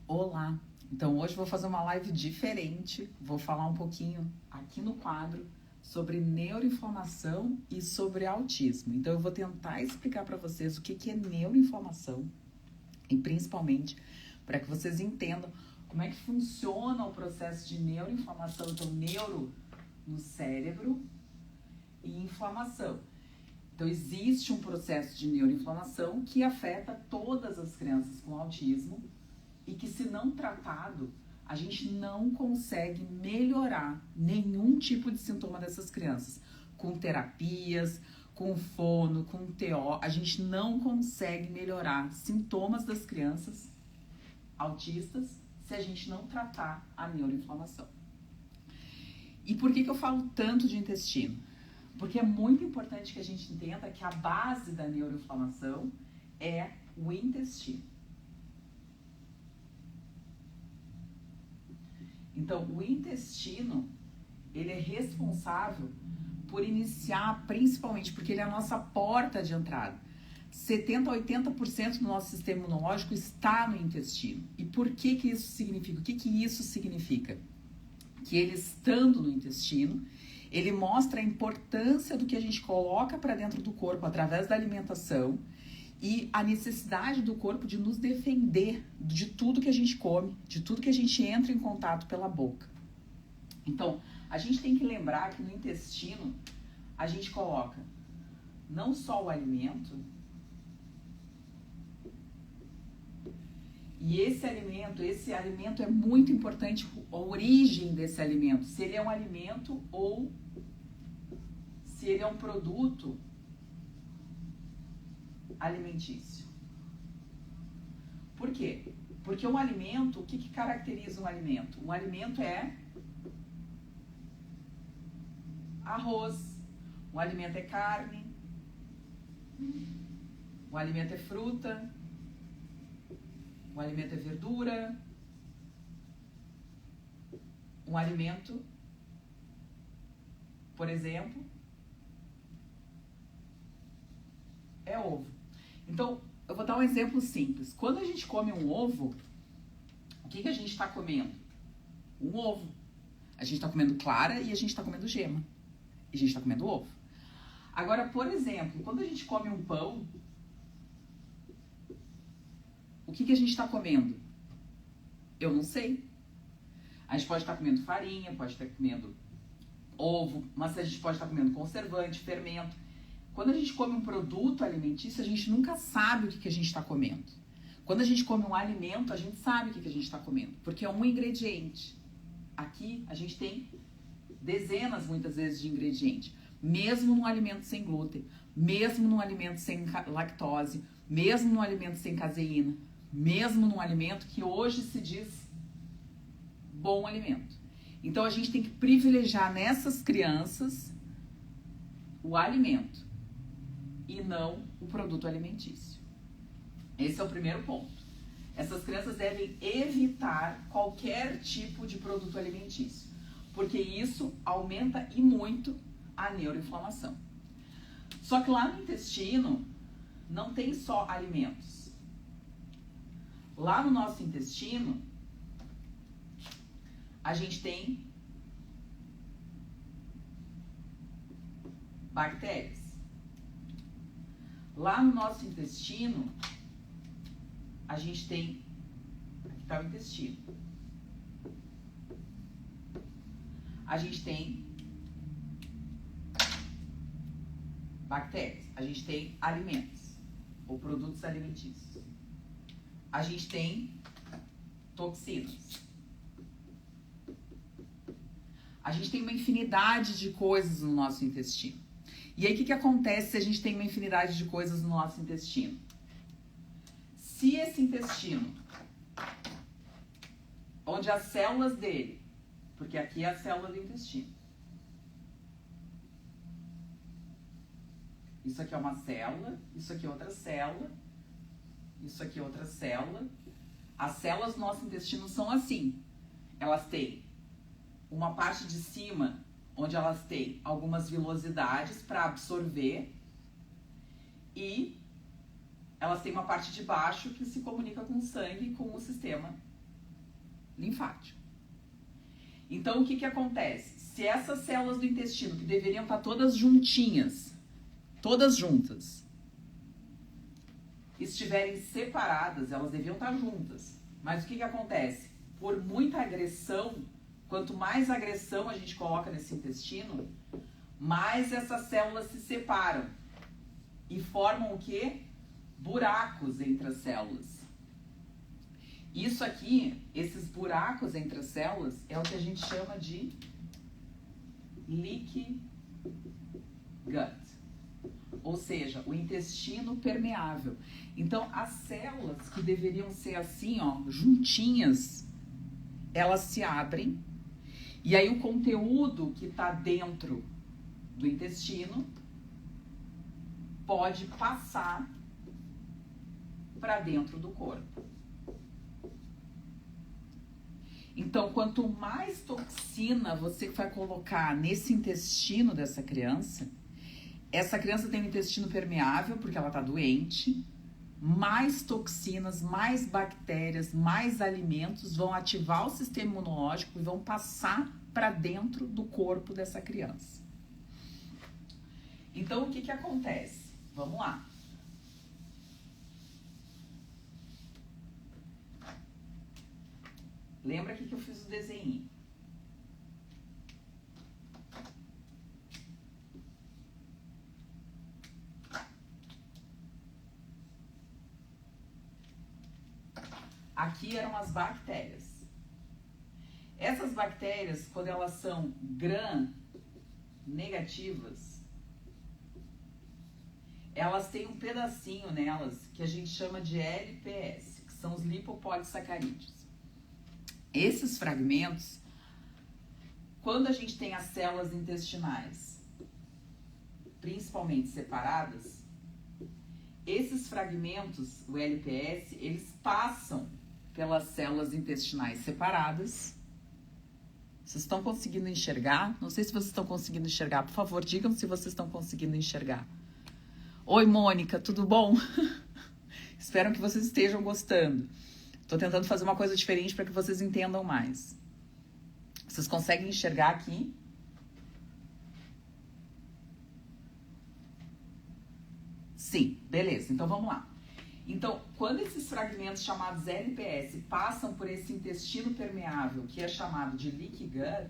Olá! Então hoje vou fazer uma live diferente, vou falar um pouquinho aqui no quadro sobre neuroinflamação e sobre autismo. Então eu vou tentar explicar para vocês o que é neuroinflamação e principalmente para que vocês entendam como é que funciona o processo de neuroinflamação. Então neuro no cérebro e inflamação. Então existe um processo de neuroinflamação que afeta todas as crianças com autismo e que, se não tratado, a gente não consegue melhorar nenhum tipo de sintoma dessas crianças. Com terapias, com fono, com TO, a gente não consegue melhorar sintomas das crianças autistas se a gente não tratar a neuroinflamação. E por que eu falo tanto de intestino? Porque é muito importante que a gente entenda que a base da neuroinflamação é o intestino. Então, o intestino, ele é responsável por iniciar, principalmente, porque ele é a nossa porta de entrada. 70% a 80% do nosso sistema imunológico está no intestino. E por que isso significa? O que isso significa? Que ele estando no intestino, ele mostra a importância do que a gente coloca para dentro do corpo através da alimentação e a necessidade do corpo de nos defender de tudo que a gente come, de tudo que a gente entra em contato pela boca. Então, a gente tem que lembrar que no intestino a gente coloca não só o alimento, e esse alimento é muito importante, a origem desse alimento, se ele é um alimento ou se ele é um produto alimentício. Por quê? Porque um alimento, o que caracteriza um alimento? Um alimento é arroz, um alimento é carne, um alimento é fruta, um alimento é verdura, um alimento, por exemplo, é ovo. Então, eu vou dar um exemplo simples. Quando a gente come um ovo, o que a gente está comendo? Um ovo. A gente está comendo clara e a gente está comendo gema. E a gente está comendo ovo. Agora, por exemplo, quando a gente come um pão, o que a gente está comendo? Eu não sei. A gente pode estar comendo farinha, pode estar comendo ovo, mas a gente pode estar comendo conservante, fermento. Quando a gente come um produto alimentício, a gente nunca sabe o que a gente está comendo. Quando a gente come um alimento, a gente sabe o que a gente está comendo, porque é um ingrediente. Aqui a gente tem dezenas, muitas vezes, de ingredientes. Mesmo num alimento sem glúten, mesmo num alimento sem lactose, mesmo num alimento sem caseína, mesmo num alimento que hoje se diz bom alimento. Então a gente tem que privilegiar nessas crianças o alimento e não o produto alimentício. Esse é o primeiro ponto. Essas crianças devem evitar qualquer tipo de produto alimentício, porque isso aumenta e muito a neuroinflamação. Só que lá no intestino não tem só alimentos. Lá no nosso intestino a gente tem bactérias. Lá no nosso intestino, a gente tem, aqui está o intestino, a gente tem bactérias, a gente tem alimentos, ou produtos alimentícios, a gente tem toxinas, a gente tem uma infinidade de coisas no nosso intestino. E aí, o que acontece se a gente tem uma infinidade de coisas no nosso intestino? Se esse intestino, onde as células dele, porque aqui é a célula do intestino, isso aqui é uma célula, isso aqui é outra célula, isso aqui é outra célula. As células do nosso intestino são assim, elas têm uma parte de cima, onde elas têm algumas vilosidades para absorver e elas têm uma parte de baixo que se comunica com o sangue e com o sistema linfático. Então, o que que acontece? Se essas células do intestino, que deveriam estar todas juntinhas, todas juntas, estiverem separadas, elas deviam estar juntas. Mas o que que acontece? Por muita agressão, quanto mais agressão a gente coloca nesse intestino, mais essas células se separam e formam o quê? Buracos entre as células. Isso aqui, esses buracos entre as células, é o que a gente chama de leaky gut. Ou seja, o intestino permeável. Então, as células que deveriam ser assim, ó, juntinhas, elas se abrem. E aí o conteúdo que está dentro do intestino pode passar para dentro do corpo. Então, quanto mais toxina você vai colocar nesse intestino dessa criança, essa criança tem um intestino permeável porque ela está doente, mais toxinas, mais bactérias, mais alimentos vão ativar o sistema imunológico e vão passar para dentro do corpo dessa criança. Então, o que que acontece? Vamos lá. Lembra aqui que eu fiz o desenho? Aqui eram as bactérias. Essas bactérias, quando elas são gram-negativas, elas têm um pedacinho nelas que a gente chama de LPS, que são os lipopolissacarídeos. Esses fragmentos, quando a gente tem as células intestinais, principalmente separadas, esses fragmentos, o LPS, eles passam pelas células intestinais separadas. Vocês estão conseguindo enxergar? Não sei se vocês estão conseguindo enxergar. Por favor, digam se vocês estão conseguindo enxergar. Oi, Mônica, tudo bom? Espero que vocês estejam gostando. Estou tentando fazer uma coisa diferente para que vocês entendam mais. Vocês conseguem enxergar aqui? Sim, beleza. Então vamos lá. Então, quando esses fragmentos chamados LPS passam por esse intestino permeável, que é chamado de leaky gut,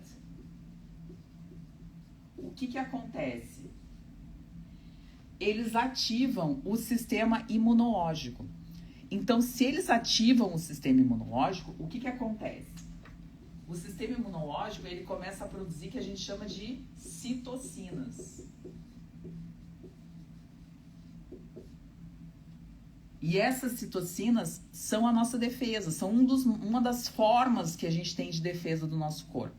o que que acontece? Eles ativam o sistema imunológico. Então, se eles ativam o sistema imunológico, o que que acontece? O sistema imunológico, ele começa a produzir o que a gente chama de citocinas. E essas citocinas são a nossa defesa, são uma das formas que a gente tem de defesa do nosso corpo.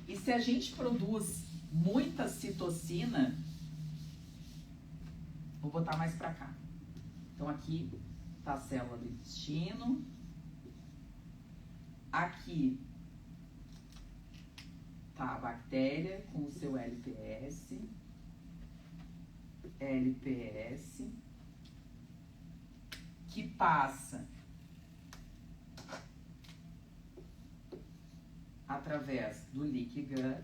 E se a gente produz muita citocina, vou botar mais para cá. Então, aqui está a célula do intestino. Aqui está a bactéria com o seu LPS. Que passa através do leaky gut.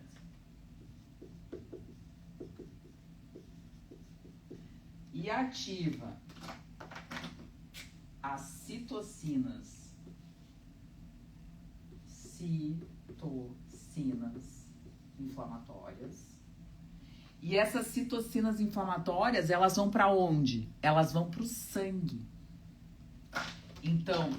E ativa as citocinas inflamatórias. E essas citocinas inflamatórias, elas vão para onde? Elas vão para o sangue. Então,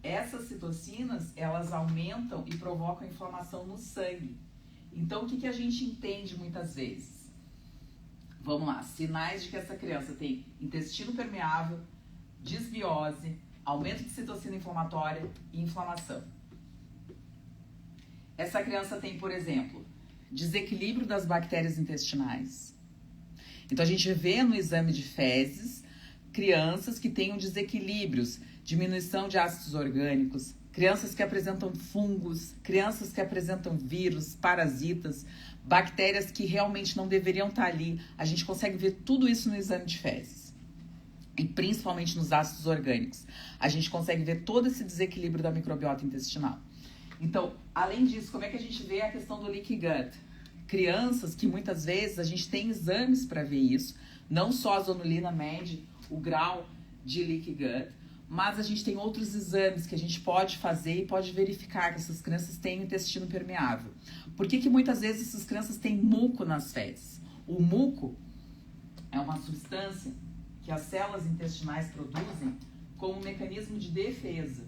essas citocinas, elas aumentam e provocam inflamação no sangue. Então, o que que a gente entende muitas vezes? Vamos lá, sinais de que essa criança tem intestino permeável, disbiose, aumento de citocina inflamatória e inflamação. Essa criança tem, por exemplo, desequilíbrio das bactérias intestinais. Então, a gente vê no exame de fezes crianças que tenham desequilíbrios, diminuição de ácidos orgânicos, crianças que apresentam fungos, crianças que apresentam vírus, parasitas, bactérias que realmente não deveriam estar ali. A gente consegue ver tudo isso no exame de fezes. e principalmente nos ácidos orgânicos. A gente consegue ver todo esse desequilíbrio da microbiota intestinal. Então, além disso, como é que a gente vê a questão do leaky gut? Crianças que muitas vezes a gente tem exames para ver isso, não só a zonulina mede o grau de leaky gut, mas a gente tem outros exames que a gente pode fazer e pode verificar que essas crianças têm o intestino permeável. Por que muitas vezes essas crianças têm muco nas fezes? O muco é uma substância que as células intestinais produzem como um mecanismo de defesa.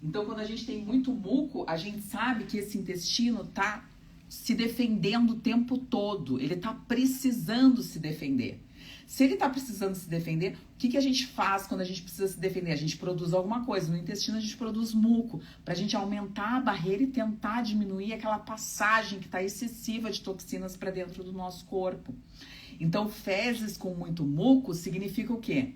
Então, quando a gente tem muito muco, a gente sabe que esse intestino está se defendendo o tempo todo. Ele está precisando se defender. Se ele está precisando se defender, o que a gente faz quando a gente precisa se defender? A gente produz alguma coisa. No intestino, a gente produz muco para a gente aumentar a barreira e tentar diminuir aquela passagem que está excessiva de toxinas para dentro do nosso corpo. Então, fezes com muito muco significa o quê?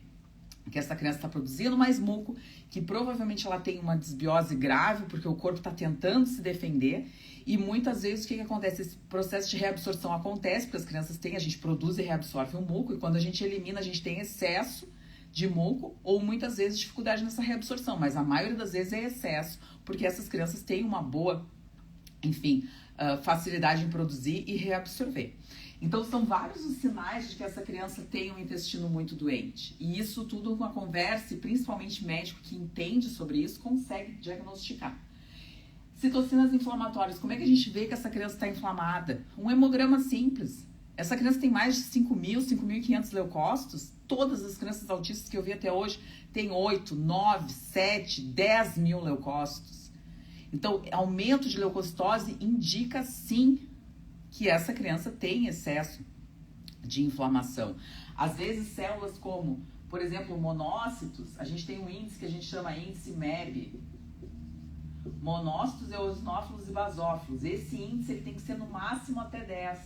Que essa criança está produzindo mais muco, que provavelmente ela tem uma desbiose grave, porque o corpo está tentando se defender, e muitas vezes o que acontece? Esse processo de reabsorção acontece, porque as crianças têm, a gente produz e reabsorve o muco, e quando a gente elimina, a gente tem excesso de muco, ou muitas vezes dificuldade nessa reabsorção, mas a maioria das vezes é excesso, porque essas crianças têm uma boa, enfim, facilidade em produzir e reabsorver. Então, são vários os sinais de que essa criança tem um intestino muito doente. E isso tudo com a conversa, e principalmente médico que entende sobre isso, consegue diagnosticar. Citocinas inflamatórias. Como é que a gente vê que essa criança está inflamada? Um hemograma simples. Essa criança tem mais de 5.000, 5.500 leucócitos. Todas as crianças autistas que eu vi até hoje têm 8, 9, 7, 10 mil leucócitos. Então, aumento de leucocitose indica sim que essa criança tem excesso de inflamação. Às vezes, células como, por exemplo, monócitos, a gente tem um índice que a gente chama índice MEB. Monócitos, eosinófilos e basófilos. Esse índice ele tem que ser no máximo até 10.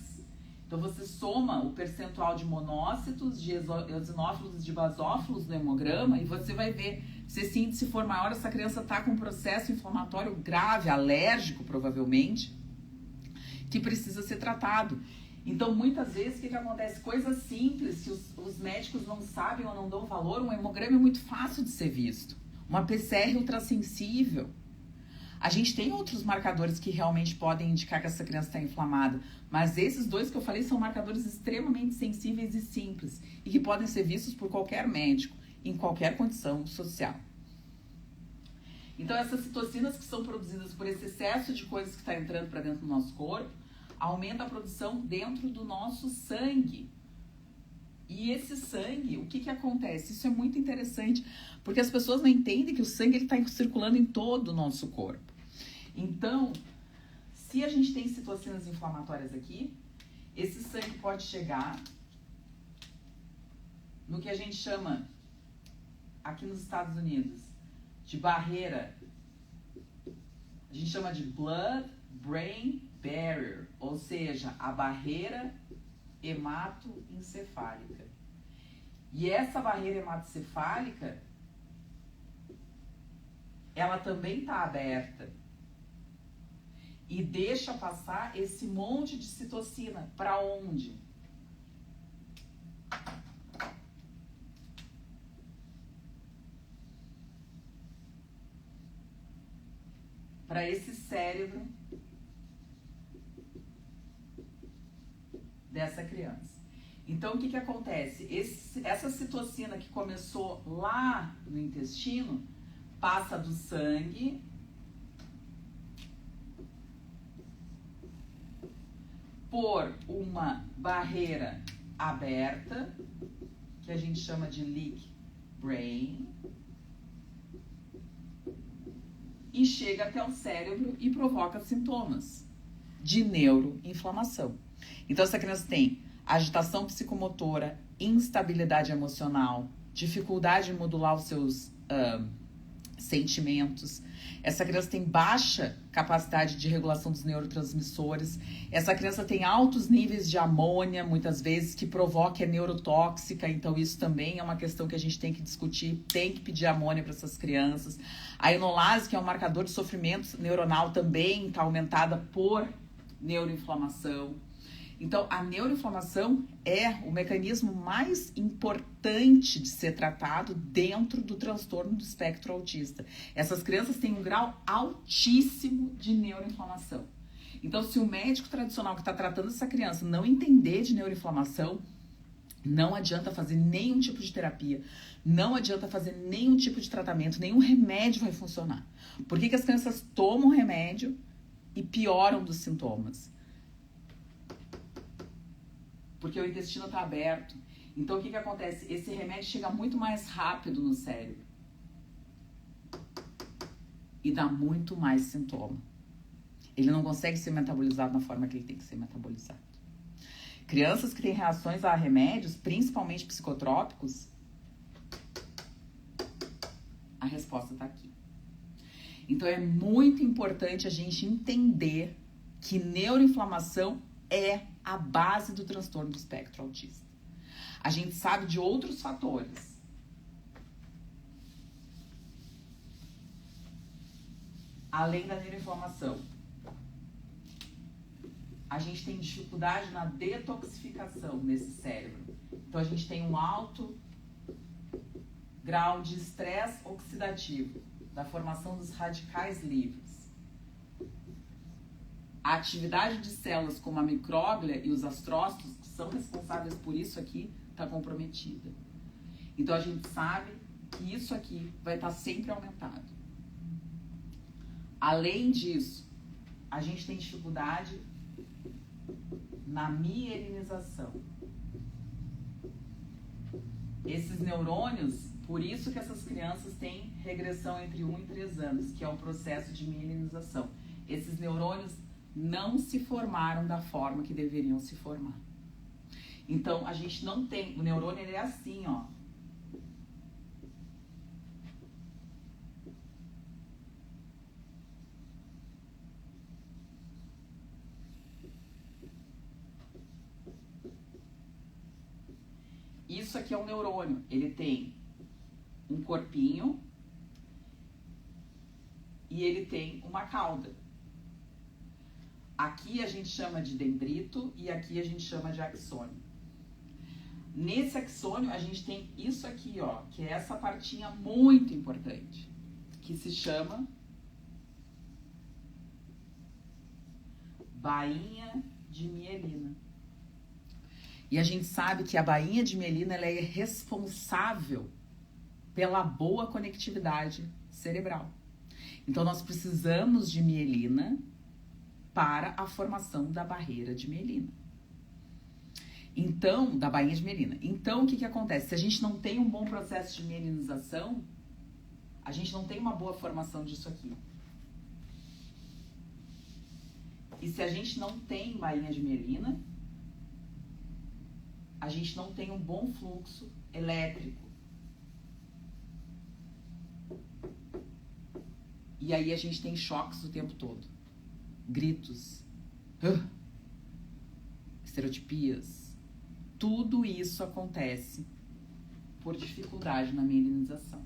Então, você soma o percentual de monócitos, de eosinófilos e de basófilos no hemograma e você vai ver se esse índice for maior, essa criança está com um processo inflamatório grave, alérgico provavelmente, que precisa ser tratado. Então, muitas vezes, o que acontece? Coisas simples que os médicos não sabem ou não dão valor, um hemograma é muito fácil de ser visto. Uma PCR ultrassensível. A gente tem outros marcadores que realmente podem indicar que essa criança está inflamada, mas esses dois que eu falei são marcadores extremamente sensíveis e simples e que podem ser vistos por qualquer médico, em qualquer condição social. Então, essas citocinas que são produzidas por esse excesso de coisas que está entrando para dentro do nosso corpo, aumenta a produção dentro do nosso sangue. E esse sangue, o que acontece? Isso é muito interessante, porque as pessoas não entendem que o sangue está circulando em todo o nosso corpo. Então, se a gente tem citocinas inflamatórias aqui, esse sangue pode chegar no que a gente chama, aqui nos Estados Unidos, de barreira, a gente chama de blood-brain barrier, ou seja, a barreira hematoencefálica. E essa barreira hematoencefálica, ela também está aberta e deixa passar esse monte de citocina para onde? Para esse cérebro dessa criança. Então, o que acontece? Essa citocina que começou lá no intestino, passa do sangue por uma barreira aberta, que a gente chama de leak brain, e chega até o cérebro e provoca sintomas de neuroinflamação. Então, essa criança tem agitação psicomotora, instabilidade emocional, dificuldade em modular os seus sentimentos. Essa criança tem baixa capacidade de regulação dos neurotransmissores. Essa criança tem altos níveis de amônia, muitas vezes, que provoca, é neurotóxica. Então, isso também é uma questão que a gente tem que discutir. Tem que pedir amônia para essas crianças. A enolase, que é um marcador de sofrimento neuronal, também está aumentada por neuroinflamação. Então, a neuroinflamação é o mecanismo mais importante de ser tratado dentro do transtorno do espectro autista. Essas crianças têm um grau altíssimo de neuroinflamação. Então, se o médico tradicional que está tratando essa criança não entender de neuroinflamação, não adianta fazer nenhum tipo de terapia, não adianta fazer nenhum tipo de tratamento, nenhum remédio vai funcionar. Por que as crianças tomam remédio e pioram dos sintomas? Porque o intestino está aberto. Então, o que acontece? Esse remédio chega muito mais rápido no cérebro e dá muito mais sintoma. Ele não consegue ser metabolizado na forma que ele tem que ser metabolizado. Crianças que têm reações a remédios, principalmente psicotrópicos, a resposta está aqui. Então, é muito importante a gente entender que neuroinflamação é a base do transtorno do espectro autista. A gente sabe de outros fatores. Além da neuroinflamação, a gente tem dificuldade na detoxificação nesse cérebro. Então, a gente tem um alto grau de estresse oxidativo, da formação dos radicais livres. A atividade de células como a micróglia e os astrócitos, que são responsáveis por isso aqui, está comprometida. Então, a gente sabe que isso aqui vai estar sempre aumentado. Além disso, a gente tem dificuldade na mielinização. Esses neurônios, por isso que essas crianças têm regressão entre 1 e 3 anos, que é o processo de mielinização. Esses neurônios não se formaram da forma que deveriam se formar. Então, a gente não tem... O neurônio, ele é assim, ó. Isso aqui é um neurônio. Ele tem um corpinho e ele tem uma cauda. Aqui a gente chama de dendrito e aqui a gente chama de axônio. Nesse axônio a gente tem isso aqui, ó, que é essa partinha muito importante, que se chama bainha de mielina. E a gente sabe que a bainha de mielina ela é responsável pela boa conectividade cerebral. Então, nós precisamos de mielina para a formação da barreira de mielina. Então, da bainha de mielina. Então, o que acontece? Se a gente não tem um bom processo de mielinização, a gente não tem uma boa formação disso aqui. E se a gente não tem bainha de mielina, a gente não tem um bom fluxo elétrico. E aí a gente tem choques o tempo todo. Gritos. Estereotipias. Tudo isso acontece por dificuldade na mielinização.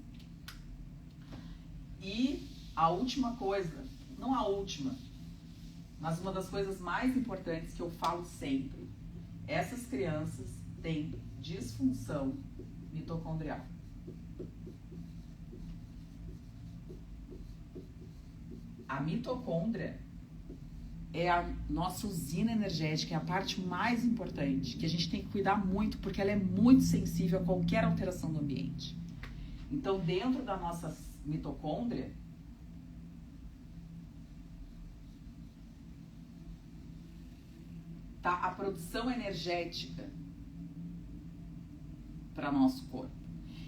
E a última coisa, não a última, mas uma das coisas mais importantes que eu falo sempre, essas crianças têm disfunção mitocondrial. A mitocôndria é a nossa usina energética, é a parte mais importante, que a gente tem que cuidar muito, porque ela é muito sensível a qualquer alteração do ambiente. Então, dentro da nossa mitocôndria, tá a produção energética para nosso corpo.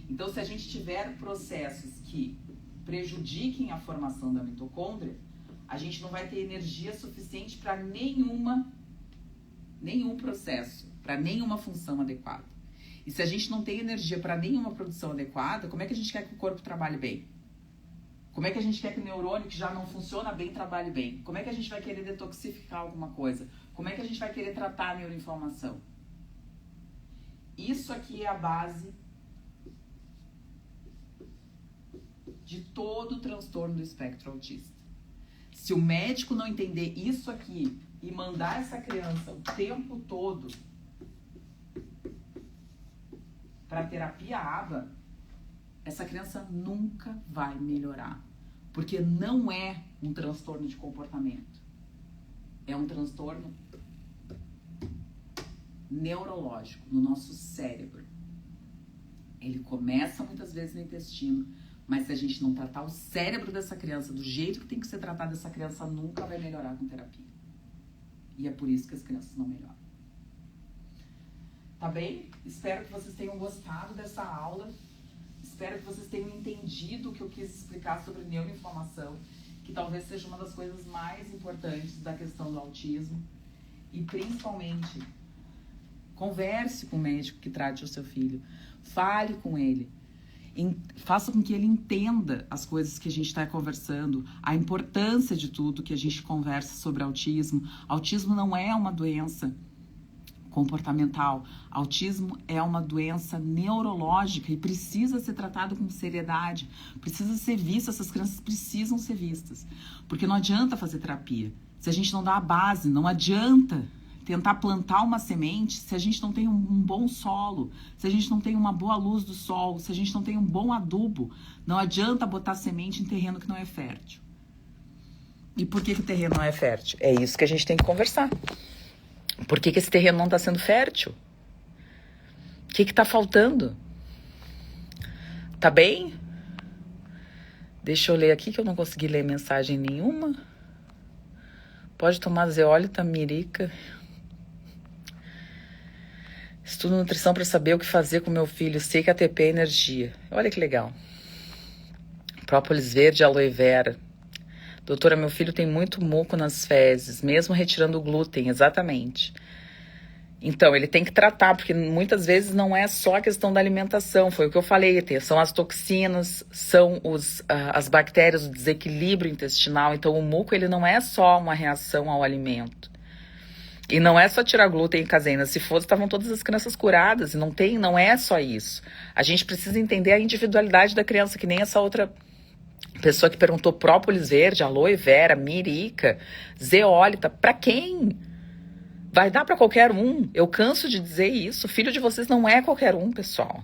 Então, se a gente tiver processos que prejudiquem a formação da mitocôndria, a gente não vai ter energia suficiente para nenhum processo, para nenhuma função adequada. E se a gente não tem energia para nenhuma produção adequada, como é que a gente quer que o corpo trabalhe bem? Como é que a gente quer que o neurônio que já não funciona bem trabalhe bem? Como é que a gente vai querer detoxificar alguma coisa? Como é que a gente vai querer tratar a neuroinflamação? Isso aqui é a base de todo o transtorno do espectro autista. Se o médico não entender isso aqui e mandar essa criança o tempo todo para terapia ABA, essa criança nunca vai melhorar. Porque não é um transtorno de comportamento. É um transtorno neurológico no nosso cérebro. Ele começa muitas vezes no intestino, mas se a gente não tratar o cérebro dessa criança do jeito que tem que ser tratada, essa criança nunca vai melhorar com terapia. E é por isso que as crianças não melhoram. Tá bem? Espero que vocês tenham gostado dessa aula. Espero que vocês tenham entendido o que eu quis explicar sobre neuroinflamação, que talvez seja uma das coisas mais importantes da questão do autismo. E principalmente, converse com o médico que trate o seu filho. Fale com ele. Faça com que ele entenda as coisas que a gente está conversando, a importância de tudo que a gente conversa sobre autismo. Autismo não é uma doença comportamental. Autismo é uma doença neurológica e precisa ser tratado com seriedade, precisa ser vista, essas crianças precisam ser vistas, porque não adianta fazer terapia se a gente não dá a base, não adianta tentar plantar uma semente se a gente não tem um bom solo, se a gente não tem uma boa luz do sol, se a gente não tem um bom adubo. Não adianta botar semente em terreno que não é fértil. E por que o terreno não é fértil? É isso que a gente tem que conversar. Por que esse terreno não está sendo fértil? O que está faltando? Tá bem? Deixa eu ler aqui que eu não consegui ler mensagem nenhuma. Pode tomar zeólita, mirica. Estudo nutrição para saber o que fazer com meu filho. Sei que ATP é energia. Olha que legal. Própolis verde, aloe vera. Doutora, meu filho tem muito muco nas fezes, mesmo retirando o glúten, exatamente. Então, ele tem que tratar, porque muitas vezes não é só a questão da alimentação, foi o que eu falei, são as toxinas, são as bactérias, o desequilíbrio intestinal. Então, o muco, ele não é só uma reação ao alimento. E não é só tirar glúten e caseína, se fosse, estavam todas as crianças curadas, e não é só isso. A gente precisa entender a individualidade da criança, que nem essa outra pessoa que perguntou própolis verde, aloe vera, mirica, zeólita, pra quem? Vai dar pra qualquer um. Eu canso de dizer isso. O filho de vocês não é qualquer um, pessoal.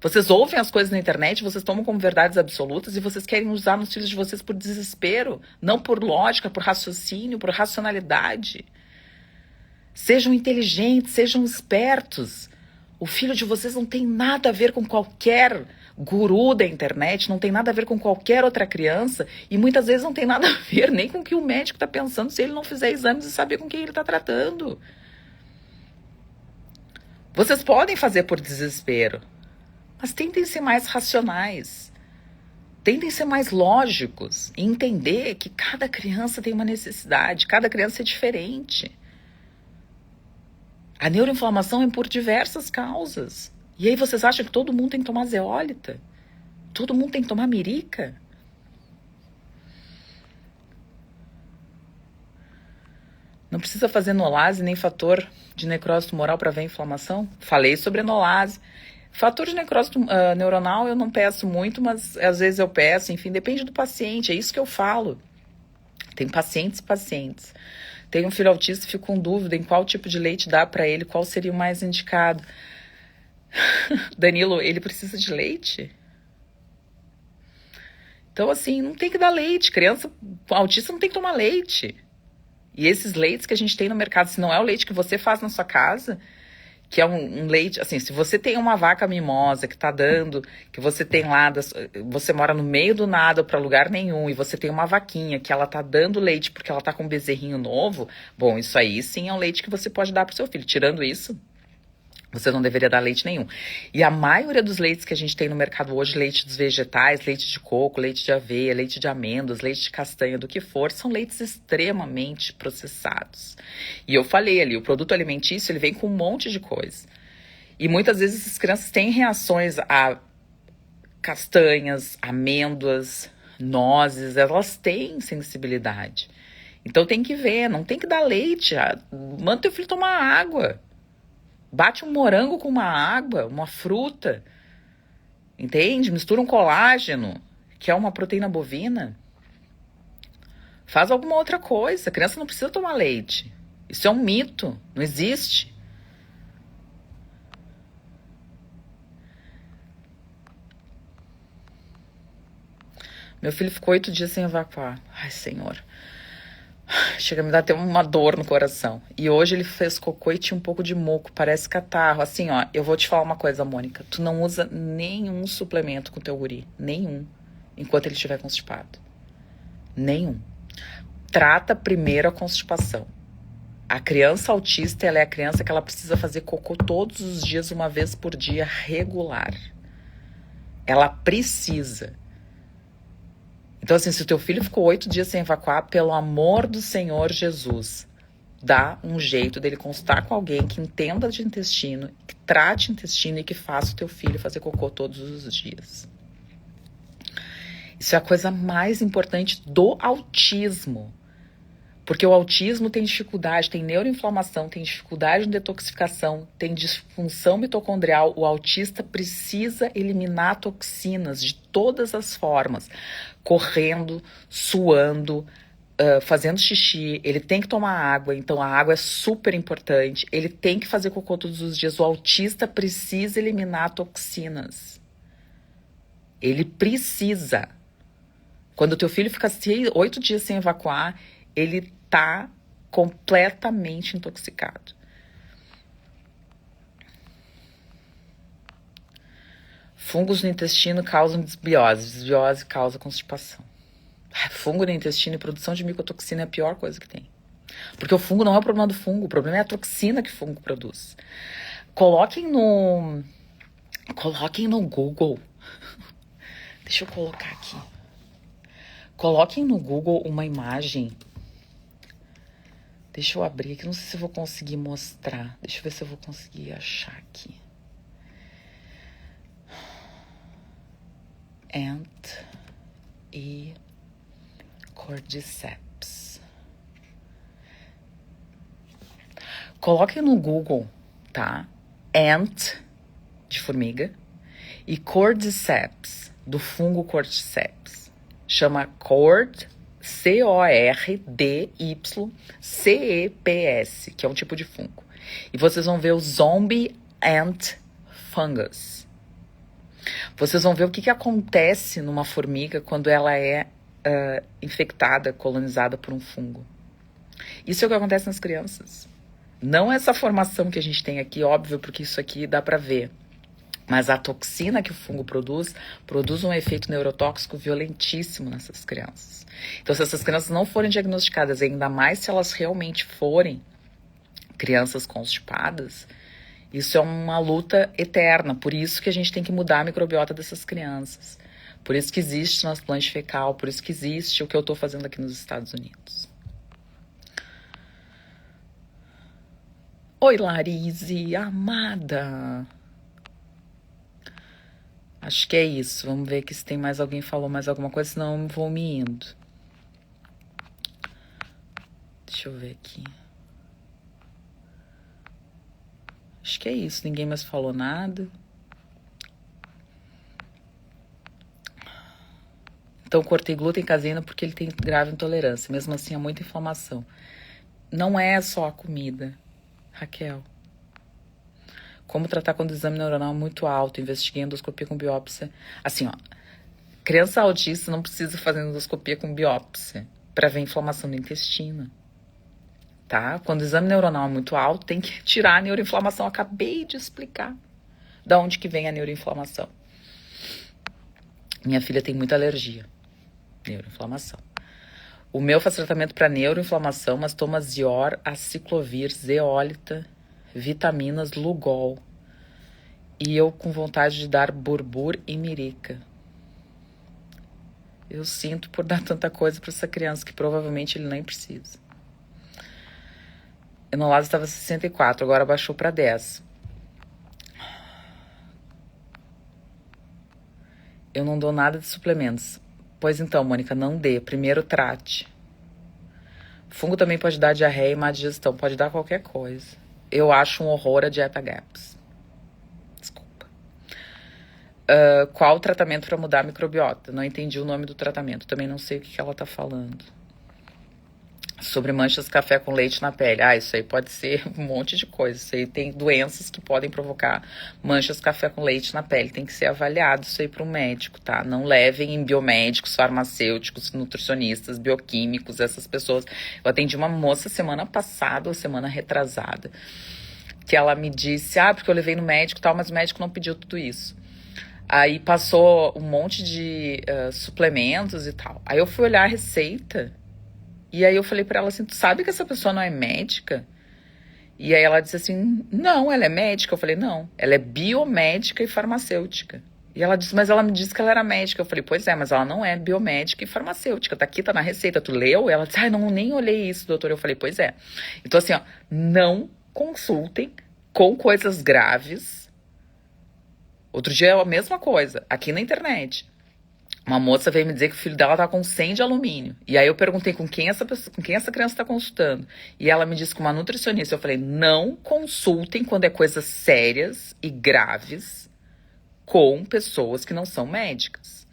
Vocês ouvem as coisas na internet, vocês tomam como verdades absolutas e vocês querem usar nos filhos de vocês por desespero, não por lógica, por raciocínio, por racionalidade. Sejam inteligentes, sejam espertos. O filho de vocês não tem nada a ver com qualquer guru da internet, não tem nada a ver com qualquer outra criança e muitas vezes não tem nada a ver nem com o que o médico está pensando se ele não fizer exames e saber com quem ele está tratando. Vocês podem fazer por desespero, mas tentem ser mais racionais, tentem ser mais lógicos e entender que cada criança tem uma necessidade, cada criança é diferente. A neuroinflamação é por diversas causas. E aí vocês acham que todo mundo tem que tomar zeólita? Todo mundo tem que tomar mirica? Não precisa fazer enolase nem fator de necrose tumoral para ver inflamação? Falei sobre enolase. Fator de necrose neuronal eu não peço muito, mas às vezes eu peço. Enfim, depende do paciente. É isso que eu falo. Tem pacientes e pacientes. Tem um filho autista, fico com dúvida em qual tipo de leite dá para ele, qual seria o mais indicado. Danilo, ele precisa de leite? Então, assim, não tem que dar leite. Criança autista não tem que tomar leite. E esses leites que a gente tem no mercado, se não é o leite que você faz na sua casa, que é um leite, assim, se você tem uma vaca mimosa que tá dando, que você tem lá, você mora no meio do nada para lugar nenhum, e você tem uma vaquinha que ela tá dando leite porque ela tá com um bezerrinho novo, bom, isso aí sim é um leite que você pode dar pro seu filho. Tirando isso, você não deveria dar leite nenhum. E a maioria dos leites que a gente tem no mercado hoje, leite dos vegetais, leite de coco, leite de aveia, leite de amêndoas, leite de castanha, do que for, são leites extremamente processados. E eu falei ali, o produto alimentício, ele vem com um monte de coisa. E muitas vezes essas crianças têm reações a castanhas, amêndoas, nozes, elas têm sensibilidade. Então tem que ver, não tem que dar leite, manda teu filho tomar água. Bate um morango com uma água, uma fruta, entende? Mistura um colágeno, que é uma proteína bovina. Faz alguma outra coisa. A criança não precisa tomar leite. Isso é um mito, não existe. Meu filho ficou 8 dias sem evacuar. Ai, Senhor. Chega a me dar até uma dor no coração. E hoje ele fez cocô e tinha um pouco de moco, parece catarro. Assim, ó, eu vou te falar uma coisa, Mônica. Tu não usa nenhum suplemento com teu guri. Nenhum. Enquanto ele estiver constipado. Nenhum. Trata primeiro a constipação. A criança autista, ela é a criança que ela precisa fazer cocô todos os dias, uma vez por dia, regular. Ela precisa. Então, assim, se o teu filho ficou 8 dias sem evacuar, pelo amor do Senhor Jesus, dá um jeito dele consultar com alguém que entenda de intestino, que trate intestino e que faça o teu filho fazer cocô todos os dias. Isso é a coisa mais importante do autismo. Porque o autismo tem dificuldade, tem neuroinflamação, tem dificuldade em detoxificação, tem disfunção mitocondrial. O autista precisa eliminar toxinas de todas as formas. Correndo, suando, fazendo xixi. Ele tem que tomar água, então a água é super importante. Ele tem que fazer cocô todos os dias. O autista precisa eliminar toxinas. Ele precisa. Quando o teu filho fica 8 dias sem evacuar, ele tá completamente intoxicado. Fungos no intestino causam desbiose. Desbiose causa constipação. Fungo no intestino e produção de micotoxina é a pior coisa que tem. Porque o fungo não é o problema do fungo, o problema é a toxina que o fungo produz. Coloquem no Google. Deixa eu colocar aqui. Coloquem no Google uma imagem. Deixa eu abrir aqui, não sei se eu vou conseguir mostrar. Deixa eu ver se eu vou conseguir achar aqui. Ant e Cordyceps. Coloquem no Google, tá? Ant, de formiga, e Cordyceps, do fungo Cordyceps. Chama Cordyceps, que é um tipo de fungo. E vocês vão ver o Zombie Ant Fungus. Vocês vão ver o que acontece numa formiga quando ela é infectada, colonizada por um fungo. Isso é o que acontece nas crianças. Não essa formação que a gente tem aqui, óbvio, porque isso aqui dá pra ver. Mas a toxina que o fungo produz um efeito neurotóxico violentíssimo nessas crianças. Então, se essas crianças não forem diagnosticadas, ainda mais se elas realmente forem crianças constipadas, isso é uma luta eterna. Por isso que a gente tem que mudar a microbiota dessas crianças. Por isso que existe o transplante fecal, por isso que existe o que eu estou fazendo aqui nos Estados Unidos. Oi, Larise, amada. Acho que é isso. Vamos ver aqui se tem mais alguém que falou mais alguma coisa, senão eu vou me indo. Deixa eu ver aqui. Acho que é isso. Ninguém mais falou nada. Então, cortei glúten e caseína porque ele tem grave intolerância. Mesmo assim, há muita inflamação. Não é só a comida, Raquel. Como tratar quando o exame neuronal é muito alto? Investiguei endoscopia com biópsia. Assim, ó. Criança autista não precisa fazer endoscopia com biópsia para ver inflamação no intestino. Tá? Quando o exame neuronal é muito alto, tem que tirar a neuroinflamação. Acabei de explicar da onde que vem a neuroinflamação. Minha filha tem muita alergia. Neuroinflamação. O meu faz tratamento para neuroinflamação, mas toma Zior, aciclovir, zeólita, vitaminas, Lugol. E eu com vontade de dar burbur e mirica. Eu sinto por dar tanta coisa para essa criança que provavelmente ele nem precisa. Enolase estava 64, agora baixou para 10. Eu não dou nada de suplementos. Pois então, Mônica, não dê. Primeiro trate. Fungo também pode dar diarreia e má digestão. Pode dar qualquer coisa. Eu acho um horror a dieta GAPS. Desculpa. Qual o tratamento para mudar a microbiota? Não entendi o nome do tratamento. Também não sei o que ela tá falando. Sobre manchas de café com leite na pele. Isso aí pode ser um monte de coisa. Isso aí tem doenças que podem provocar manchas de café com leite na pele. Tem que ser avaliado isso aí para um médico, tá? Não levem em biomédicos, farmacêuticos, nutricionistas, bioquímicos, essas pessoas. Eu atendi uma moça semana passada ou semana retrasada, que ela me disse, porque eu levei no médico e tal, mas o médico não pediu tudo isso. Aí passou um monte de suplementos e tal. Aí eu fui olhar a receita. E aí eu falei pra ela assim, tu sabe que essa pessoa não é médica? E aí ela disse assim, não, ela é médica. Eu falei, não, ela é biomédica e farmacêutica. E ela disse, mas ela me disse que ela era médica. Eu falei, pois é, mas ela não é biomédica e farmacêutica. Tá aqui, tá na receita, tu leu? E ela disse, não, nem olhei isso, doutor. Eu falei, pois é. Então assim, não consultem com coisas graves. Outro dia é a mesma coisa, aqui na internet. Uma moça veio me dizer que o filho dela tá com 100 de alumínio. E aí eu perguntei com quem essa criança está consultando. E ela me disse com uma nutricionista. Eu falei, não consultem quando é coisas sérias e graves com pessoas que não são médicas.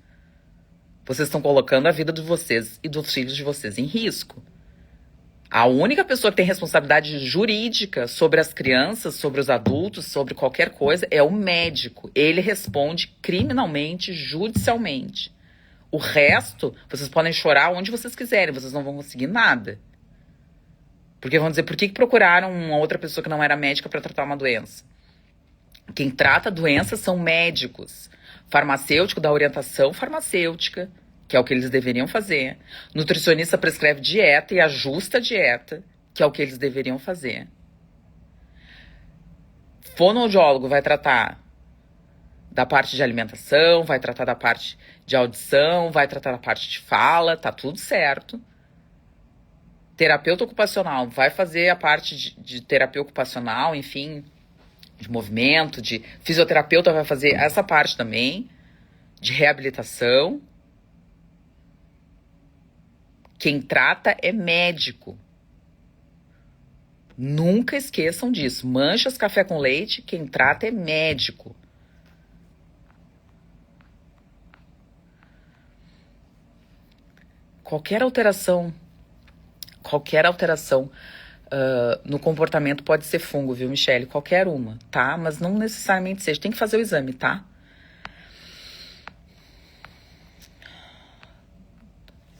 Vocês estão colocando a vida de vocês e dos filhos de vocês em risco. A única pessoa que tem responsabilidade jurídica sobre as crianças, sobre os adultos, sobre qualquer coisa, é o médico. Ele responde criminalmente, judicialmente. O resto, vocês podem chorar onde vocês quiserem, vocês não vão conseguir nada. Porque vão dizer, por que procuraram uma outra pessoa que não era médica para tratar uma doença? Quem trata a doença são médicos. Farmacêutico dá orientação farmacêutica, que é o que eles deveriam fazer. Nutricionista prescreve dieta e ajusta a dieta, que é o que eles deveriam fazer. Fonoaudiólogo vai tratar da parte de alimentação, vai tratar da parte de audição, vai tratar da parte de fala, tá tudo certo. Terapeuta ocupacional vai fazer a parte de terapia ocupacional, enfim, de movimento, de fisioterapeuta vai fazer essa parte também, de reabilitação. Quem trata é médico. Nunca esqueçam disso. Manchas, café com leite, quem trata é médico. Qualquer alteração no comportamento pode ser fungo, viu, Michele? Qualquer uma, tá? Mas não necessariamente seja. Tem que fazer o exame, tá?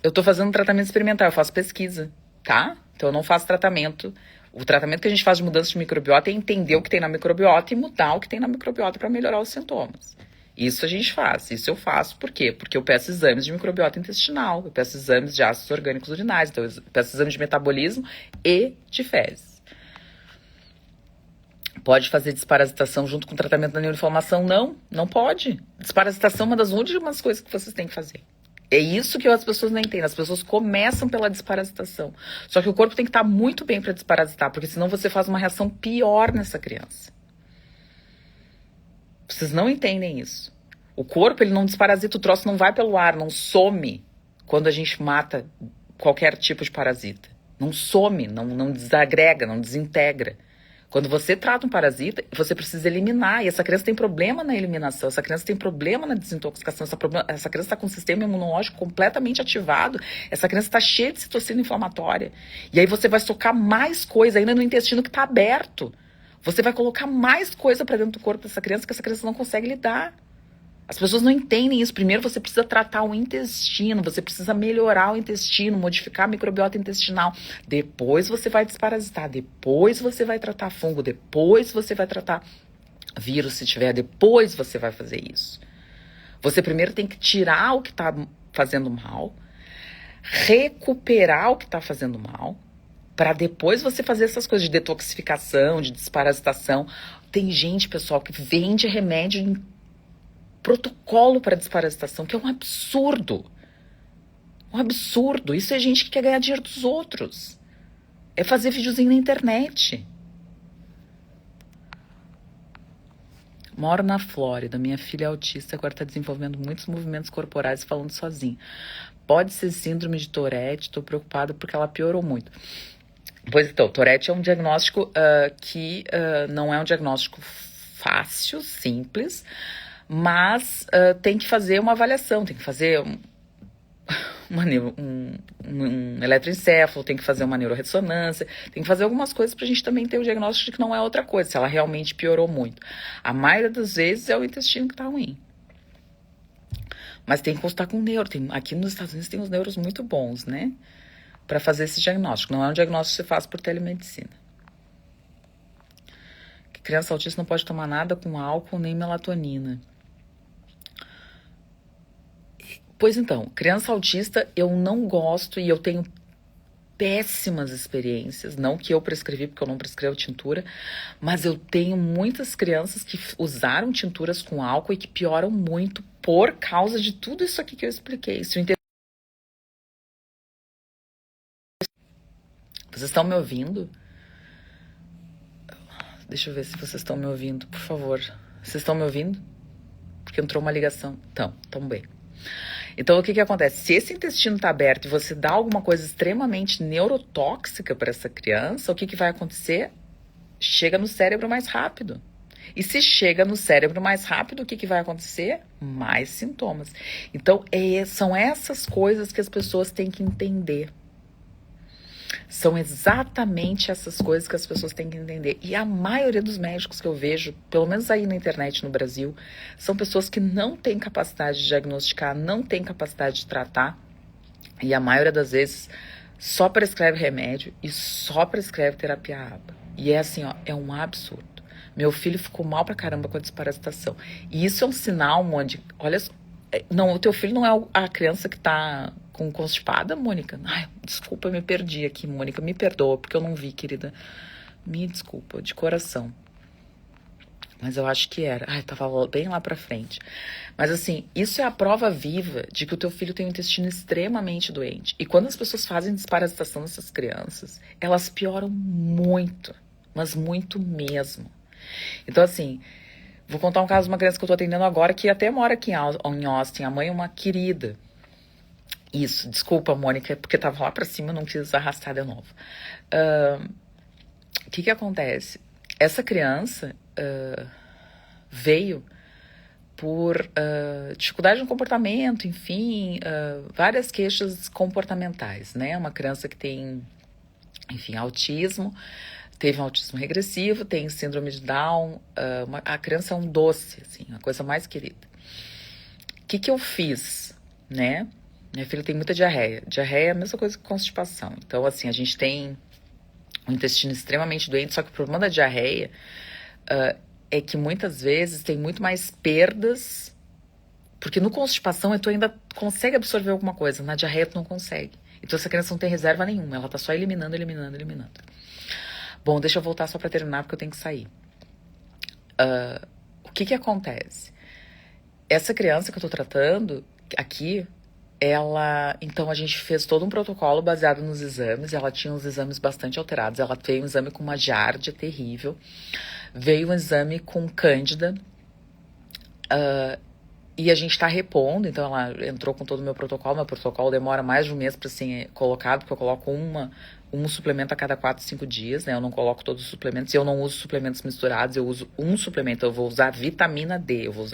Eu tô fazendo tratamento experimental, eu faço pesquisa, tá? Então eu não faço tratamento. O tratamento que a gente faz de mudança de microbiota é entender o que tem na microbiota e mudar o que tem na microbiota para melhorar os sintomas. Isso a gente faz, isso eu faço. Por quê? Porque eu peço exames de microbiota intestinal, eu peço exames de ácidos orgânicos urinários, então eu peço exames de metabolismo e de fezes. Pode fazer desparasitação junto com o tratamento da neuroinflamação? Não, não pode. Desparasitação é uma das últimas coisas que vocês têm que fazer. É isso que as pessoas não entendem. As pessoas começam pela desparasitação. Só que o corpo tem que estar muito bem para desparasitar, porque senão você faz uma reação pior nessa criança. Vocês não entendem isso. O corpo, ele não desparasita, o troço não vai pelo ar, não some quando a gente mata qualquer tipo de parasita. Não some, não desagrega, não desintegra. Quando você trata um parasita, você precisa eliminar. E essa criança tem problema na eliminação, essa criança tem problema na desintoxicação, essa criança está com o sistema imunológico completamente ativado, essa criança está cheia de citocina inflamatória. E aí você vai socar mais coisa ainda no intestino que está aberto. Você vai colocar mais coisa para dentro do corpo dessa criança que essa criança não consegue lidar. As pessoas não entendem isso. Primeiro você precisa tratar o intestino, você precisa melhorar o intestino, modificar a microbiota intestinal. Depois você vai desparasitar, depois você vai tratar fungo, depois você vai tratar vírus se tiver, depois você vai fazer isso. Você primeiro tem que tirar o que está fazendo mal, recuperar o que está fazendo mal, para depois você fazer essas coisas de detoxificação, de desparasitação. Tem gente, pessoal, que vende remédio em protocolo para desparasitação, que é um absurdo. Um absurdo. Isso é gente que quer ganhar dinheiro dos outros. É fazer videozinho na internet. Moro na Flórida. Minha filha é autista, agora está desenvolvendo muitos movimentos corporais falando sozinha. Pode ser síndrome de Tourette, estou preocupada porque ela piorou muito. Pois então, Tourette é um diagnóstico que não é um diagnóstico fácil, simples, mas tem que fazer uma avaliação, tem que fazer um eletroencefalo, tem que fazer uma neuroressonância, tem que fazer algumas coisas pra gente também ter o diagnóstico de que não é outra coisa, se ela realmente piorou muito. A maioria das vezes é o intestino que tá ruim. Mas tem que consultar com o neuro. Aqui nos Estados Unidos tem uns neuros muito bons, né? Pra fazer esse diagnóstico. Não é um diagnóstico que se faz por telemedicina. Que criança autista não pode tomar nada com álcool nem melatonina. Pois então, criança autista eu não gosto e eu tenho péssimas experiências, não que eu prescrevi, porque eu não prescrevo tintura, mas eu tenho muitas crianças que usaram tinturas com álcool e que pioram muito por causa de tudo isso aqui que eu expliquei. Vocês estão me ouvindo? Deixa eu ver se vocês estão me ouvindo, por favor. Vocês estão me ouvindo? Porque entrou uma ligação. Então bem. Então, o que acontece? Se esse intestino está aberto e você dá alguma coisa extremamente neurotóxica para essa criança, o que vai acontecer? Chega no cérebro mais rápido. E se chega no cérebro mais rápido, o que vai acontecer? Mais sintomas. Então, são essas coisas que as pessoas têm que entender. São exatamente essas coisas que as pessoas têm que entender. E a maioria dos médicos que eu vejo, pelo menos aí na internet no Brasil, são pessoas que não têm capacidade de diagnosticar, não têm capacidade de tratar. E a maioria das vezes só prescreve remédio e só prescreve terapia ABA. E é assim, ó, é um absurdo. Meu filho ficou mal pra caramba com a desparasitação. E isso é um sinal, Mônica. Olha só. Não, o teu filho não é a criança que tá com constipada, Mônica? Ai, desculpa, eu me perdi aqui, Mônica. Me perdoa, porque eu não vi, querida. Me desculpa, de coração. Mas eu acho que era. Ai, tava bem lá pra frente. Mas assim, isso é a prova viva de que o teu filho tem um intestino extremamente doente. E quando as pessoas fazem desparasitação dessas crianças, elas pioram muito. Mas muito mesmo. Então assim, vou contar um caso de uma criança que eu tô atendendo agora, que até mora aqui em Austin. A mãe é uma querida. Isso, desculpa, Mônica, porque tava lá pra cima, eu não quis arrastar de novo. O que acontece? Essa criança veio por dificuldade no comportamento, enfim, várias queixas comportamentais, né? Uma criança que tem, enfim, autismo, teve um autismo regressivo, tem síndrome de Down, a criança é um doce, assim, a coisa mais querida. O que eu fiz, né? Minha filha tem muita diarreia. Diarreia é a mesma coisa que constipação. Então, assim, a gente tem um intestino extremamente doente, só que o problema da diarreia é que muitas vezes tem muito mais perdas, porque no constipação tu ainda consegue absorver alguma coisa, na diarreia tu não consegue. Então essa criança não tem reserva nenhuma, ela tá só eliminando. Bom, deixa eu voltar só pra terminar, porque eu tenho que sair. O que acontece? Essa criança que eu tô tratando aqui, então a gente fez todo um protocolo baseado nos exames, ela tinha uns exames bastante alterados, ela veio um exame com uma giardia terrível, veio um exame com cândida, e a gente tá repondo, então ela entrou com todo o meu protocolo demora mais de um mês para ser colocado, porque eu coloco um suplemento a cada 4, 5 dias, né, eu não coloco todos os suplementos, e eu não uso suplementos misturados, eu uso um suplemento, eu vou usar vitamina D, eu vou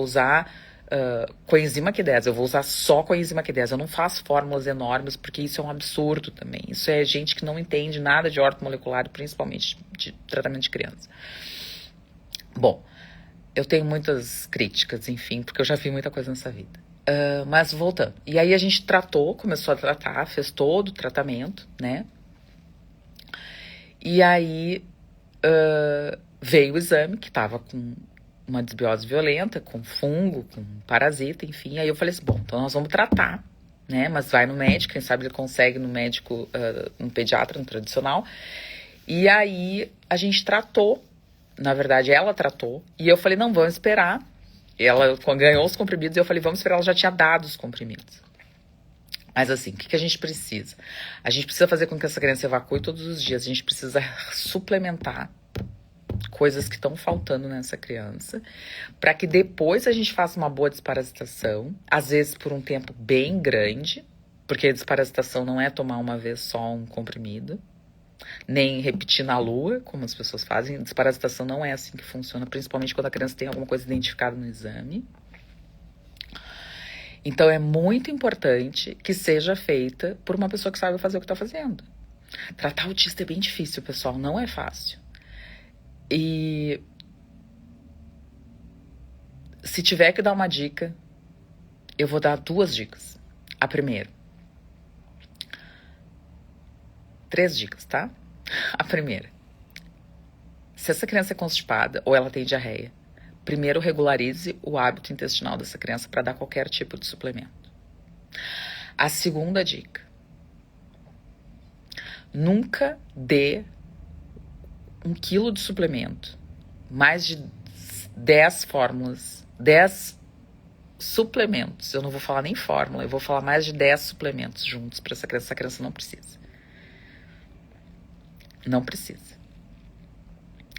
usar coenzima Q10, eu vou usar só coenzima Q10, eu não faço fórmulas enormes, porque isso é um absurdo também, isso é gente que não entende nada de ortomolecular, principalmente de tratamento de criança. Bom, eu tenho muitas críticas, enfim, porque eu já vi muita coisa nessa vida. Mas voltando, e aí a gente começou a tratar, fez todo o tratamento, né, e aí veio o exame, que tava com uma desbiose violenta, com fungo, com parasita, enfim. Aí eu falei assim, bom, então nós vamos tratar, né? Mas vai no médico, quem sabe ele consegue no médico, no pediatra, no tradicional. E aí a gente tratou, na verdade ela tratou, e eu falei, não, vamos esperar. Ela ganhou os comprimidos e eu falei, vamos esperar, ela já tinha dado os comprimidos. Mas assim, o que a gente precisa? A gente precisa fazer com que essa criança evacue todos os dias, a gente precisa suplementar coisas que estão faltando nessa criança, para que depois a gente faça uma boa desparasitação, às vezes por um tempo bem grande, porque a desparasitação não é tomar uma vez só um comprimido, nem repetir na lua, como as pessoas fazem. Desparasitação não é assim que funciona, principalmente quando a criança tem alguma coisa identificada no exame. Então é muito importante que seja feita por uma pessoa que saiba fazer o que está fazendo. Tratar autista é bem difícil, pessoal, não é fácil. E se tiver que dar uma dica, eu vou dar 2 dicas. A primeira. 3 dicas, tá? A primeira. Se essa criança é constipada ou ela tem diarreia, primeiro regularize o hábito intestinal dessa criança para dar qualquer tipo de suplemento. A segunda dica. Nunca dê 1 quilo de suplemento, mais de 10 fórmulas, 10 suplementos. Eu não vou falar nem fórmula, eu vou falar mais de 10 suplementos juntos para essa criança. Essa criança não precisa. Não precisa.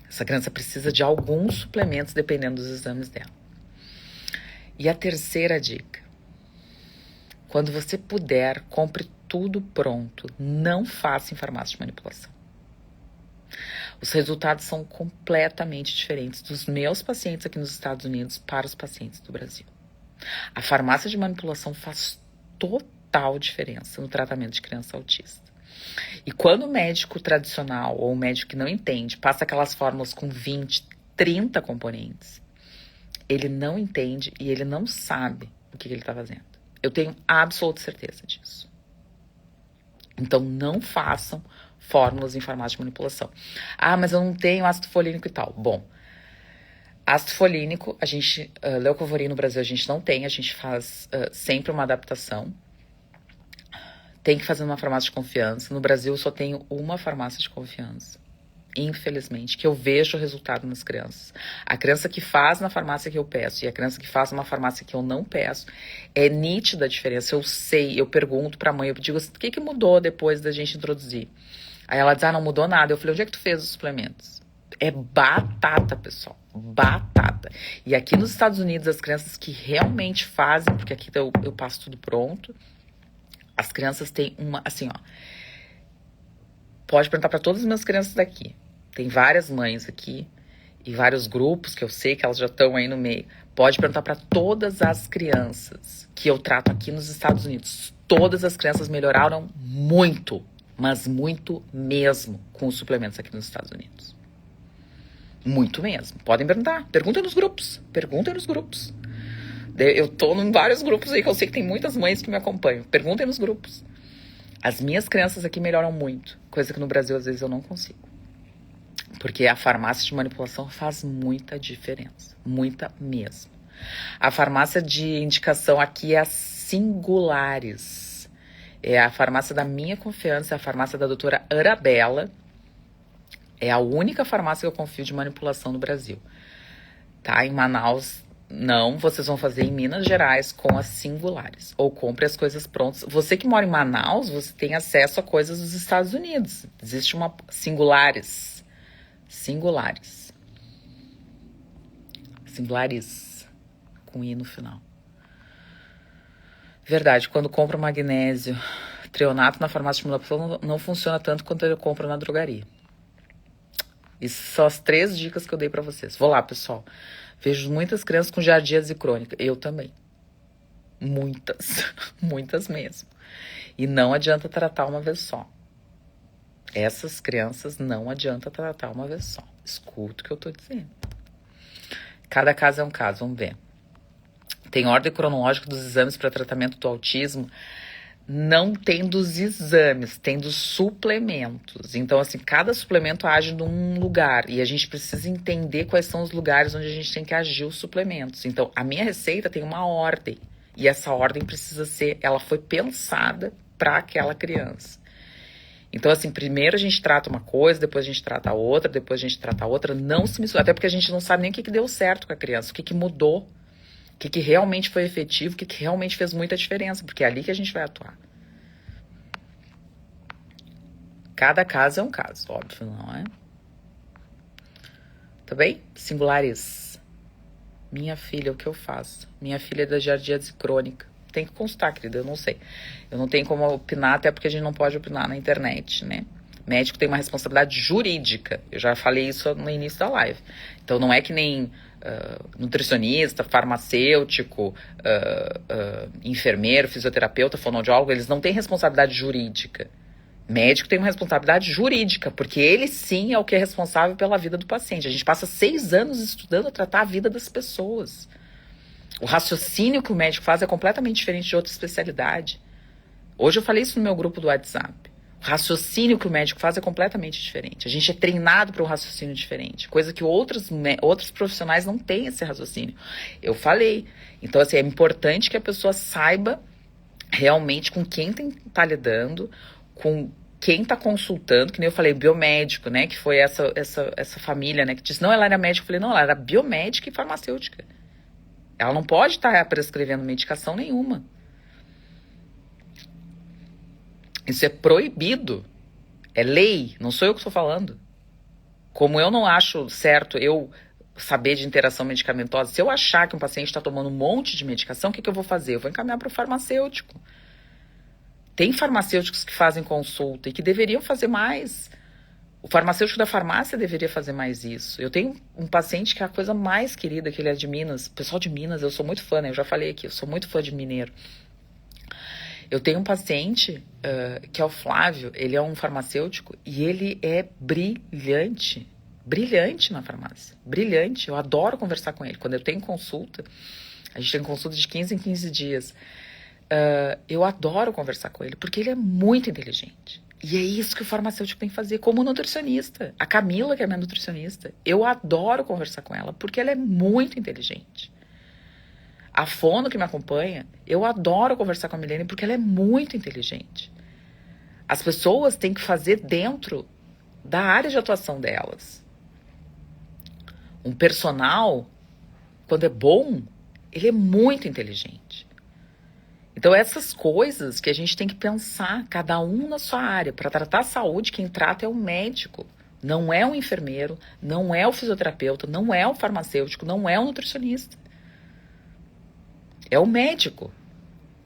Essa criança precisa de alguns suplementos dependendo dos exames dela. E a terceira dica. Quando você puder, compre tudo pronto. Não faça em farmácia de manipulação. Os resultados são completamente diferentes dos meus pacientes aqui nos Estados Unidos para os pacientes do Brasil. A farmácia de manipulação faz total diferença no tratamento de criança autista. E quando o médico tradicional ou o médico que não entende passa aquelas fórmulas com 20, 30 componentes, ele não entende e ele não sabe o que ele está fazendo. Eu tenho absoluta certeza disso. Então não façam fórmulas em farmácia de manipulação. Ah, mas eu não tenho ácido folínico e tal. Bom, ácido folínico, leucovorin no Brasil a gente não tem, a gente faz sempre uma adaptação. Tem que fazer numa farmácia de confiança. No Brasil eu só tenho uma farmácia de confiança, infelizmente, que eu vejo o resultado nas crianças. A criança que faz na farmácia que eu peço e a criança que faz numa farmácia que eu não peço, é nítida a diferença. Eu sei, eu pergunto pra mãe, eu digo assim, o que mudou depois da gente introduzir? Aí ela diz, não mudou nada. Eu falei, onde é que tu fez os suplementos? É batata, pessoal, batata. E aqui nos Estados Unidos, as crianças que realmente fazem, porque aqui eu passo tudo pronto, as crianças têm uma, assim, ó, pode perguntar para todas as minhas crianças daqui. Tem várias mães aqui e vários grupos que eu sei que elas já estão aí no meio. Pode perguntar para todas as crianças que eu trato aqui nos Estados Unidos. Todas as crianças melhoraram muito, mas muito mesmo com os suplementos aqui nos Estados Unidos. Muito mesmo. Podem perguntar. Perguntem nos grupos. Perguntem nos grupos. Eu tô em vários grupos aí que eu sei que tem muitas mães que me acompanham. Perguntem nos grupos. As minhas crianças aqui melhoram muito, coisa que no Brasil às vezes eu não consigo. Porque a farmácia de manipulação faz muita diferença, muita mesmo. A farmácia de indicação aqui é a Singulares. É a farmácia da minha confiança, é a farmácia da doutora Arabella. É a única farmácia que eu confio de manipulação no Brasil. Tá? Em Manaus, não, vocês vão fazer em Minas Gerais com as Singulares. Ou compre as coisas prontas. Você que mora em Manaus, você tem acesso a coisas dos Estados Unidos. Existe uma Singulares. Singulares. Singulares. Com I no final. Verdade, quando compro magnésio, treonato na farmácia de manipulação não funciona tanto quanto eu compro na drogaria. Essas são as 3 dicas que eu dei pra vocês. Vou lá, pessoal. Vejo muitas crianças com giardíase crônica. Eu também. Muitas. Muitas mesmo. E não adianta tratar uma vez só. Essas crianças não adianta tratar uma vez só. Escuta o que eu tô dizendo. Cada caso é um caso. Vamos ver. Tem ordem cronológica dos exames para tratamento do autismo. Não tem dos exames, tem dos suplementos. Então, assim, cada suplemento age num lugar. E a gente precisa entender quais são os lugares onde a gente tem que agir os suplementos. Então, a minha receita tem uma ordem. E essa ordem precisa ser... Ela foi pensada para aquela criança. Então, assim, primeiro a gente trata uma coisa, depois a gente trata a outra, depois a gente trata a outra. Não se mistura. Até porque a gente não sabe nem o que deu certo com a criança, o que mudou. O que realmente foi efetivo, o que realmente fez muita diferença, porque é ali que a gente vai atuar. Cada caso é um caso, óbvio, não é? Tá bem? Singulares. Minha filha, o que eu faço? Minha filha é da giardíase crônica. Tem que constar, querida, eu não sei. Eu não tenho como opinar, até porque a gente não pode opinar na internet, né? Médico tem uma responsabilidade jurídica. Eu já falei isso no início da live. Então, não é que nem nutricionista, farmacêutico, enfermeiro, fisioterapeuta, fonoaudiólogo, eles não têm responsabilidade jurídica. Médico tem uma responsabilidade jurídica, porque ele sim é o que é responsável pela vida do paciente. A gente passa 6 anos estudando a tratar a vida das pessoas. O raciocínio que o médico faz é completamente diferente de outra especialidade. Hoje eu falei isso no meu grupo do WhatsApp. O raciocínio que o médico faz é completamente diferente. A gente é treinado para um raciocínio diferente, coisa que outros profissionais não têm esse raciocínio. Eu falei. Então, assim, é importante que a pessoa saiba realmente com quem está lidando, com quem está consultando, que nem eu falei, biomédico, né? Que foi essa família, né? Que disse, não, ela era médica. Eu falei, não, ela era biomédica e farmacêutica. Ela não pode estar prescrevendo medicação nenhuma. Isso é proibido. É lei, não sou eu que estou falando. Como eu não acho certo eu saber de interação medicamentosa, se eu achar que um paciente está tomando um monte de medicação, o que eu vou fazer? Eu vou encaminhar para o farmacêutico. Tem farmacêuticos que fazem consulta e que deveriam fazer mais. O farmacêutico da farmácia deveria fazer mais isso. Eu tenho um paciente que é a coisa mais querida, que ele é de Minas. O pessoal de Minas, eu sou muito fã, né? Eu já falei aqui, eu sou muito fã de mineiro. Eu tenho um paciente que é o Flávio, ele é um farmacêutico e ele é brilhante. Brilhante na farmácia. Brilhante. Eu adoro conversar com ele. Quando eu tenho consulta, a gente tem consulta de 15 em 15 dias. Eu adoro conversar com ele, porque ele é muito inteligente. E é isso que o farmacêutico tem que fazer, como nutricionista. A Camila, que é minha nutricionista, eu adoro conversar com ela, porque ela é muito inteligente. A Fono, que me acompanha, eu adoro conversar com a Milene, porque ela é muito inteligente. As pessoas têm que fazer dentro da área de atuação delas. Um personal, quando é bom, ele é muito inteligente. Então, essas coisas que a gente tem que pensar, cada um na sua área. Para tratar a saúde, quem trata é o médico. Não é o enfermeiro, não é o fisioterapeuta, não é o farmacêutico, não é o nutricionista. É o médico.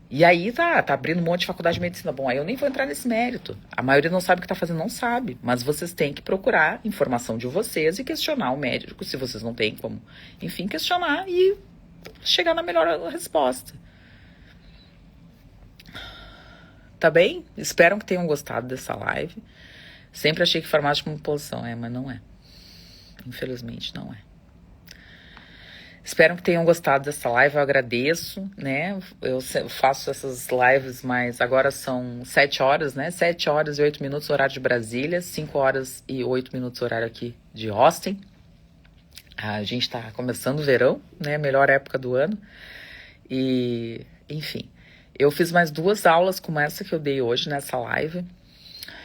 E aí tá abrindo um monte de faculdade de medicina. Bom, aí eu nem vou entrar nesse mérito. A maioria não sabe o que tá fazendo, não sabe. Mas vocês têm que procurar informação de vocês e questionar o médico, se vocês não têm como, enfim, questionar e chegar na melhor resposta. Tá bem? Espero que tenham gostado dessa live. Sempre achei que farmácia é uma posição, mas não é. Infelizmente, não é. Espero que tenham gostado dessa live, eu agradeço, né? Eu faço essas lives, mas agora são 7 horas, né? 7 horas e 8 minutos, horário de Brasília, 5 horas e 8 minutos, horário aqui de Austin. A gente tá começando o verão, né? Melhor época do ano. E, enfim, eu fiz mais 2 aulas como essa que eu dei hoje nessa live.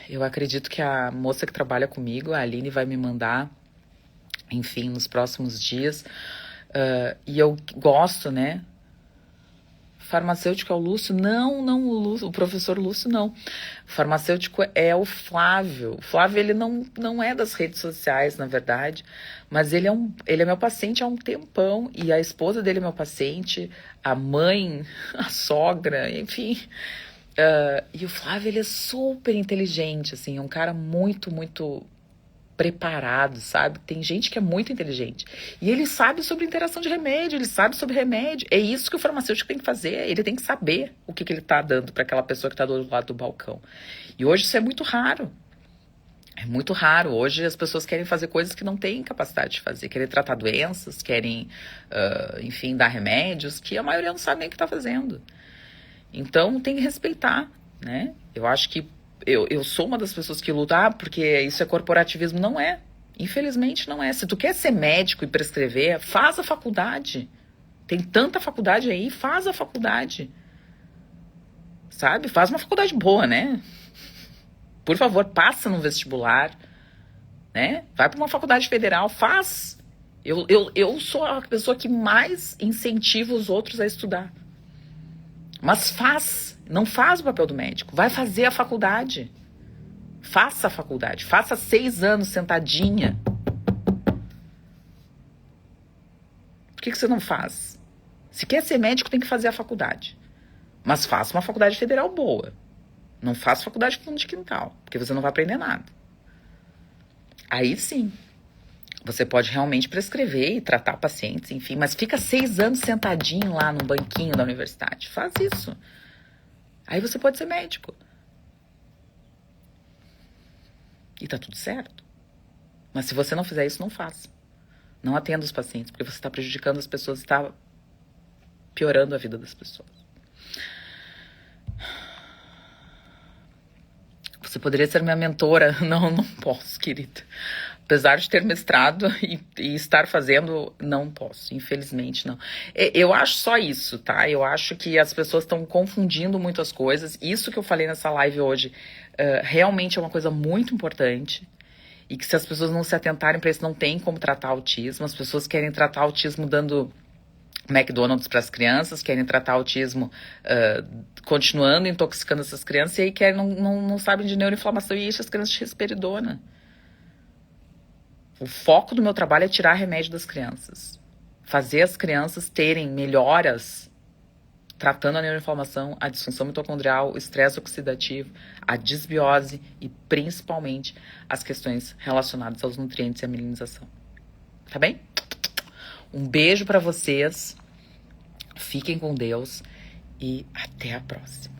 Eu acredito que a moça que trabalha comigo, a Aline, vai me mandar, enfim, nos próximos dias. E eu gosto, né? Farmacêutico é o Lúcio? Não, o Lúcio, o professor Lúcio não. O farmacêutico é o Flávio. O Flávio, ele não é das redes sociais, na verdade, mas ele é meu paciente há um tempão, e a esposa dele é meu paciente, a mãe, a sogra, enfim. E o Flávio, ele é super inteligente, assim, é um cara muito, muito preparado, sabe? Tem gente que é muito inteligente. E ele sabe sobre interação de remédio, ele sabe sobre remédio. É isso que o farmacêutico tem que fazer. Ele tem que saber o que ele tá dando para aquela pessoa que tá do outro lado do balcão. E hoje isso é muito raro. É muito raro. Hoje as pessoas querem fazer coisas que não têm capacidade de fazer. Querem tratar doenças, querem, enfim, dar remédios, que a maioria não sabe nem o que tá fazendo. Então tem que respeitar, né? Eu acho que eu sou uma das pessoas que luta, porque isso é corporativismo. Não é. Infelizmente não é. Se tu quer ser médico e prescrever, faz a faculdade. Tem tanta faculdade aí, faz a faculdade. Sabe? Faz uma faculdade boa, né? Por favor, passa no vestibular, né? Vai para uma faculdade federal, faz. Eu sou a pessoa que mais incentiva os outros a estudar. Mas faz. Não faz o papel do médico. Vai fazer a faculdade. Faça a faculdade. Faça 6 anos sentadinha. Por que você não faz? Se quer ser médico, tem que fazer a faculdade. Mas faça uma faculdade federal boa. Não faça faculdade de fundo de quintal, porque você não vai aprender nada. Aí sim. Você pode realmente prescrever e tratar pacientes, enfim, mas fica 6 anos sentadinho lá no banquinho da universidade. Faz isso. Aí você pode ser médico. E tá tudo certo. Mas se você não fizer isso, não faça. Não atenda os pacientes, porque você está prejudicando as pessoas e está piorando a vida das pessoas. Você poderia ser minha mentora. Não posso, querida. Apesar de ter mestrado e estar fazendo, não posso, infelizmente não. Eu acho só isso, tá? Eu acho que as pessoas estão confundindo muito as coisas. Isso que eu falei nessa live hoje realmente é uma coisa muito importante. E que se as pessoas não se atentarem para isso, não tem como tratar autismo. As pessoas querem tratar autismo dando McDonald's para as crianças, querem tratar autismo continuando intoxicando essas crianças, e aí não sabem de neuroinflamação e enchem as crianças de risperidona. O foco do meu trabalho é tirar remédio das crianças. Fazer as crianças terem melhoras tratando a neuroinflamação, a disfunção mitocondrial, o estresse oxidativo, a disbiose e principalmente as questões relacionadas aos nutrientes e à mielinização. Tá bem? Um beijo pra vocês. Fiquem com Deus e até a próxima.